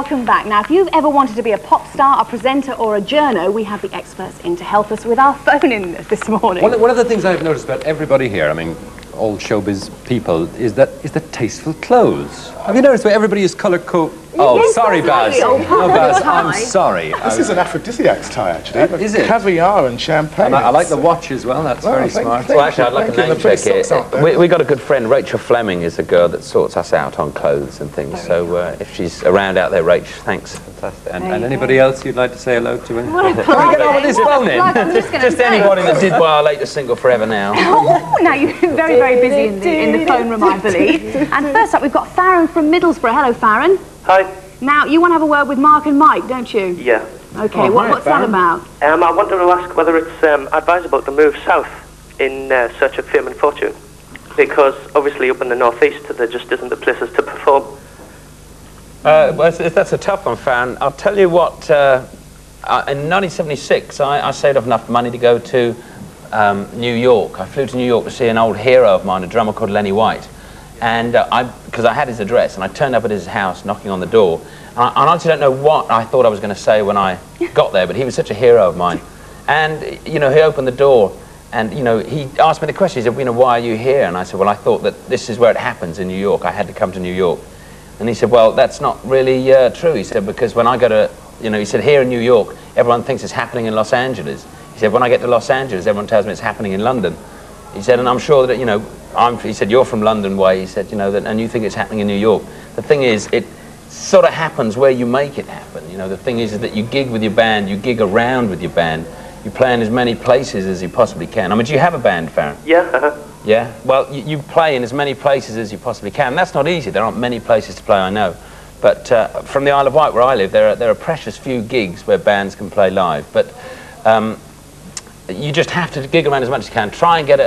welcome back. Now, if you've ever wanted to be a pop star, a presenter or a journo, we have the experts in to help us with our phone-in this morning. One of the things I've noticed about everybody here, I mean, all showbiz people, is the tasteful clothes. Have you noticed where everybody is colour-coded? Oh, Yes, sorry, Baz. absolutely. No, Baz, I'm Tie. sorry. This is an aphrodisiac's tie, actually. Is it? Caviar and champagne. And I like the watch as well, that's very smart. Well, actually, I'd like a name check here. We got a good friend, Rachel Fleming is a girl that sorts us out on clothes and things. So if she's around out there, Rach, thanks. Fantastic. And anybody else you'd like to say hello to? What a Can we get on with this phone-in? Just anybody that did buy our latest single, Forever Now. Oh, now you've been very, very busy in the phone room, I believe. And first up, we've got Farron from Middlesbrough. Hello, Farron. Hi. Now, you want to have a word with Mark and Mike, don't you? Yeah. Okay, what's that about? I wanted to ask whether it's advisable to move south in search of fame and fortune, because obviously up in the northeast there just isn't the places to perform. Well, that's a tough one, Farron. I'll tell you what, in 1976 I saved up enough money to go to New York. I flew to New York to see an old hero of mine, a drummer called Lenny White. And because I had his address, and I turned up at his house knocking on the door, and I honestly don't know what I thought I was going to say when I got there, but he was such a hero of mine. And, you know, he opened the door, and, you know, he asked me the question, he said, you know, why are you here? And I said, well, I thought that this is where it happens in New York. I had to come to New York. And he said, well, that's not really true. He said, because when I go to, you know, he said, here in New York, everyone thinks it's happening in Los Angeles. He said, when I get to Los Angeles, everyone tells me it's happening in London. He said, and I'm sure that, you know, he said, you're from London way, he said, you know, and you think it's happening in New York. The thing is, it sort of happens where you make it happen. You know, the thing is that you gig with your band, you gig around with your band, you play in as many places as you possibly can. I mean, do you have a band, Farron? Yeah. Yeah? Well, you play in as many places as you possibly can. That's not easy. There aren't many places to play, I know. But from the Isle of Wight, where I live, there are precious few gigs where bands can play live. But you just have to gig around as much as you can. Try and get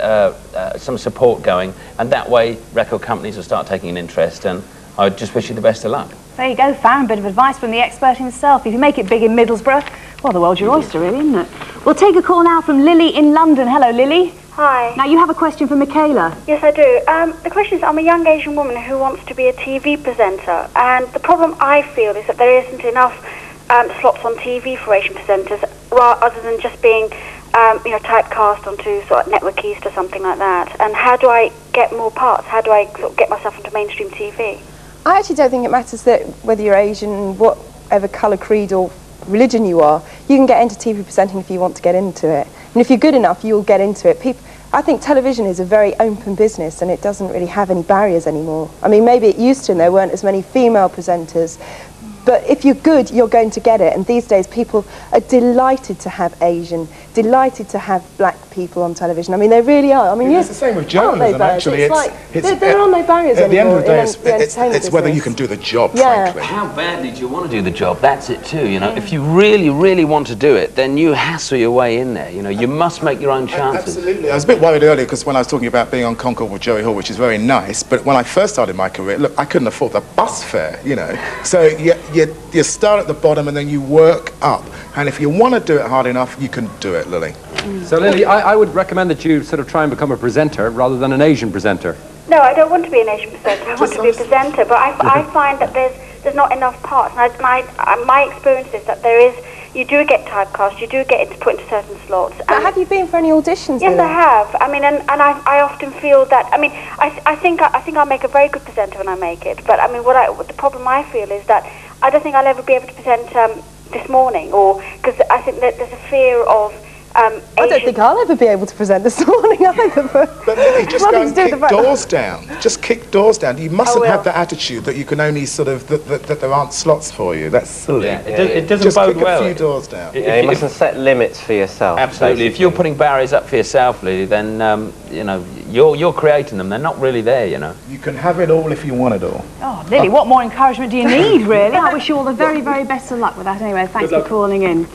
some support going, and that way record companies will start taking an interest, and I just wish you the best of luck. There you go, Farron, a bit of advice from the expert himself. If you make it big in Middlesbrough, well, the world's your oyster, really, isn't it? We'll take a call now from Lily in London. Hello, Lily. Hi. Now, you have a question for Michaela. Yes, I do. The question is, I'm a young Asian woman who wants to be a TV presenter, and the problem I feel is that there isn't enough slots on TV for Asian presenters, other than just being you know, typecast onto sort of Network East or something like that. And how do I get more parts? How do I sort of get myself into mainstream TV? I actually don't think it matters that whether you're Asian, whatever colour, creed or religion you are, you can get into TV presenting if you want to get into it. And if you're good enough, you'll get into it. I think television is a very open business, and it doesn't really have any barriers anymore. I mean, maybe it used to, and there weren't as many female presenters. But if you're good, you're going to get it. And these days, people are delighted to have Asian, delighted to have black people on television. I mean, they really are. I mean, it's the same with journalism, actually. There are no barriers at the end of the day, anymore. it's whether you can do the job, yeah. frankly. How badly do you want to do the job? That's it too, you know. If you really, really want to do it, then you hassle your way in there. You know, you must make your own chances. Absolutely. I was a bit worried earlier because when I was talking about being on Concord with Joey Hall, which is very nice, but when I first started my career, look, I couldn't afford the bus fare, you know. So you start at the bottom and then you work up. And if you want to do it hard enough, you can do it, Lily. So, Lily, I would recommend that you sort of try and become a presenter rather than an Asian presenter. No, I don't want to be an Asian presenter. I want to be a presenter. But I find that there's not enough parts. And my experience is that you do get typecast, you do get put into certain slots. But have you been for any auditions? Yes, I have. I mean, and I often feel that. I mean, I think I'll make a very good presenter when I make it. But I mean, the problem I feel is that I don't think I'll ever be able to present This Morning, or because I think that there's a fear of. I don't think I'll ever be able to present This Morning either. But Lily, just go and kick doors down. Just kick doors down. You mustn't have the attitude that you can only sort of that there aren't slots for you. That's silly. Yeah, it doesn't just bode kick well. a few doors down. Yeah, you mustn't set limits for yourself. Absolutely. Basically. If you're putting barriers up for yourself, Lily, then you know you're creating them. They're not really there, you know. You can have it all if you want it all. Oh, Lily, what more encouragement do you need, really? I wish you all the very, very best of luck with that. Anyway, thanks for calling in.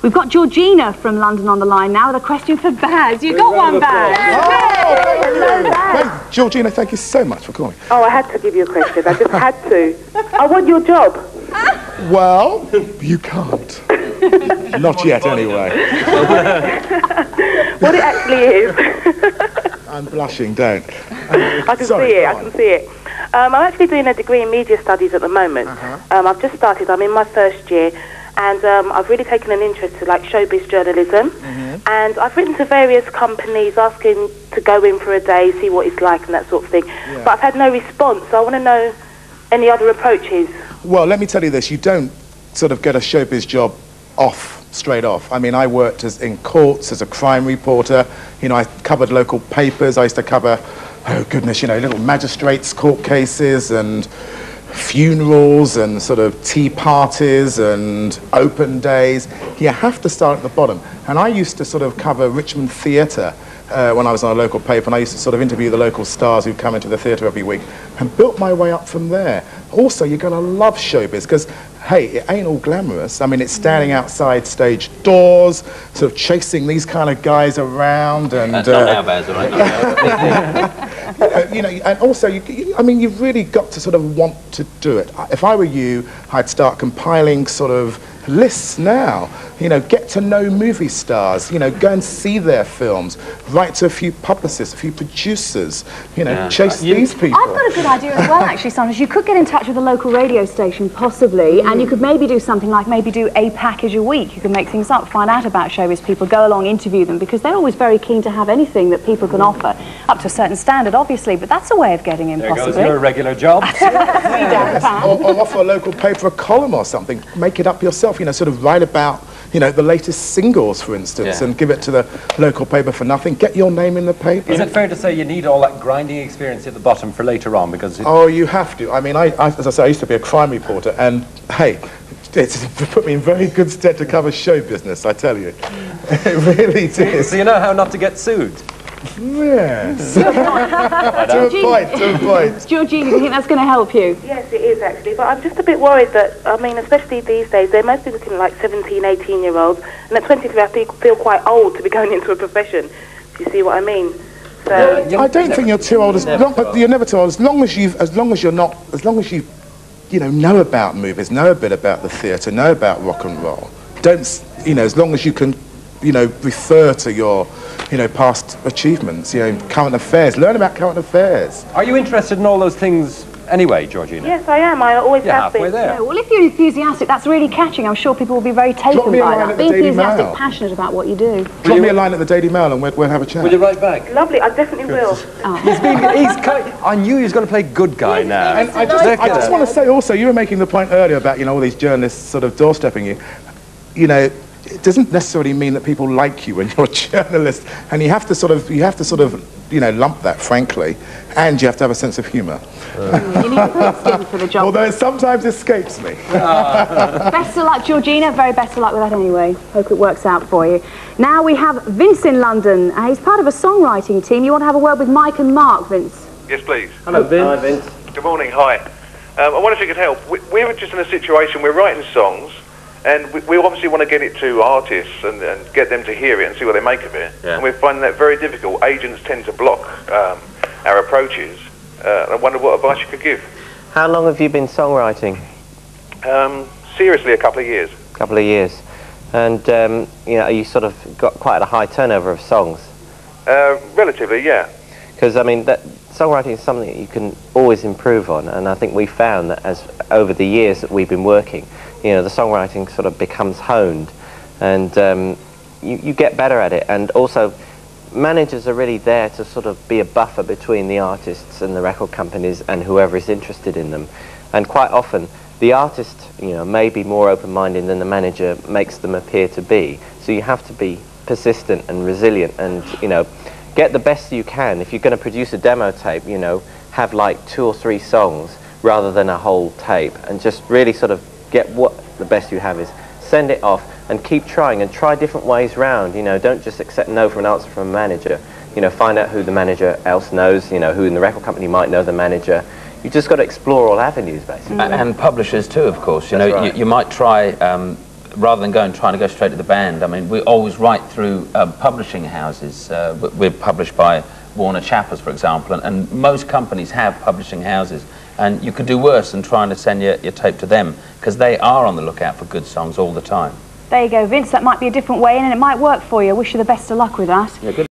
We've got Georgina from London on the line now with a question for Baz. You got one, Baz. Hey, Georgina, thank you so much for calling. Oh, I had to give you a question. I just had to. I want your job. Well, you can't. Not yet, anyway. What it actually is. I'm blushing, don't. I can see it. I can see it. I'm actually doing a degree in media studies at the moment. I've just started. I'm in my first year, and I've really taken an interest to like showbiz journalism. And I've written to various companies asking to go in for a day, see what it's like and that sort of thing. But I've had no response, so I want to know any other approaches. Well, let me tell you this, you don't sort of get a showbiz job straight off. I mean, I worked in courts as a crime reporter. You know, I covered local papers. I used to cover, oh goodness, you know, little magistrates' court cases and funerals and sort of tea parties and open days. You have to start at the bottom. And I used to sort of cover Richmond theatre when I was on a local paper, and I used to sort of interview the local stars who'd come into the theatre every week and built my way up from there. Also, you're going to love showbiz because, hey, it ain't all glamorous. I mean, it's standing outside stage doors, sort of chasing these kind of guys around. And that's not our Baz, all right? you know, and also, I mean, you've really got to sort of want to do it. If I were you, I'd start compiling sort of lists now. You know, get to know movie stars, you know, go and see their films, write to a few publicists, a few producers, you know, chase these people. I've got a good idea as well, actually, Sanders. You could get in touch with a local radio station, possibly, and you could maybe do something like maybe do a package a week. You could make things up, find out about showbiz people, go along, interview them, because they're always very keen to have anything that people can offer, up to a certain standard, obviously, but that's a way of getting in, possibly. There goes your regular job. Or offer a local paper a column or something. Make it up yourself, you know, sort of write about, you know, the latest singles, for instance, and give it to the local paper for nothing. Get your name in the paper. Is it fair to say you need all that grinding experience at the bottom for later on? Because oh, you have to. I mean, as I say, I used to be a crime reporter, and hey, it's put me in very good stead to cover show business, I tell you. It really did. So you know how not to get sued? Yes. To a point. Georgina, do you think that's going to help you? Yes, it is actually, but I'm just a bit worried that, I mean, especially these days, they're mostly looking like 17, 18-year-olds, and at 23 I feel quite old to be going into a profession. Do you see what I mean? So I don't think you're too old. You're never too old. As long as you know about movies, know a bit about the theatre, know about rock and roll. Don't, you know, as long as you can, you know, refer to your, you know, past achievements, you know, current affairs. Learn about current affairs. Are you interested in all those things anyway, Georgina? Yes, I am. I always have been. There. Yeah, well, if you're enthusiastic, that's really catching. I'm sure people will be very taken by that. Be enthusiastic, passionate about what you do. Drop me a line at the Daily Mail and we'll have a chat. Will you write back? Lovely, I definitely will. I knew he was going to play good guy now. And I just want to say also, you were making the point earlier about, you know, all these journalists sort of doorstepping you. You know, it doesn't necessarily mean that people like you when you're a journalist, and you have to sort of, you know, lump that, frankly, and you have to have a sense of humour. You need a thick skin for the job. Although it sometimes escapes me. Best of luck, Georgina. Very best of luck with that anyway. Hope it works out for you. Now we have Vince in London. He's part of a songwriting team. You want to have a word with Mike and Mark, Vince? Yes, please. Hello, Vince. Hi, Vince. Good morning. Hi. I wonder if you could help. We're just in a situation, we're writing songs, and we obviously want to get it to artists and get them to hear it and see what they make of it. Yeah. And we're finding that very difficult. Agents tend to block our approaches. I wonder what advice you could give. How long have you been songwriting? Seriously, a couple of years. A couple of years. And, you know, you sort of got quite a high turnover of songs? Relatively, yeah. Because, I mean, songwriting is something that you can always improve on, and I think we found that as over the years that we've been working, you know, the songwriting sort of becomes honed, and you get better at it. And also, managers are really there to sort of be a buffer between the artists and the record companies and whoever is interested in them. And quite often, the artist, you know, may be more open-minded than the manager makes them appear to be. So you have to be persistent and resilient, and, you know, get the best you can. If you're going to produce a demo tape, you know, have like 2 or 3 songs rather than a whole tape, and just really sort of get what the best you have is. Send it off and keep trying and try different ways round. You know, don't just accept no for an answer from a manager. You know, find out who the manager else knows, you know, who in the record company might know the manager. You've just got to explore all avenues, basically. And publishers too, of course. You That's know, right. you might try, rather than trying to go straight to the band. I mean, we always write through publishing houses. We're published by Warner Chappers, for example, and most companies have publishing houses. And you could do worse than trying to send your tape to them, because they are on the lookout for good songs all the time. There you go, Vince. That might be a different way in, and it might work for you. I wish you the best of luck with that. Yeah, good.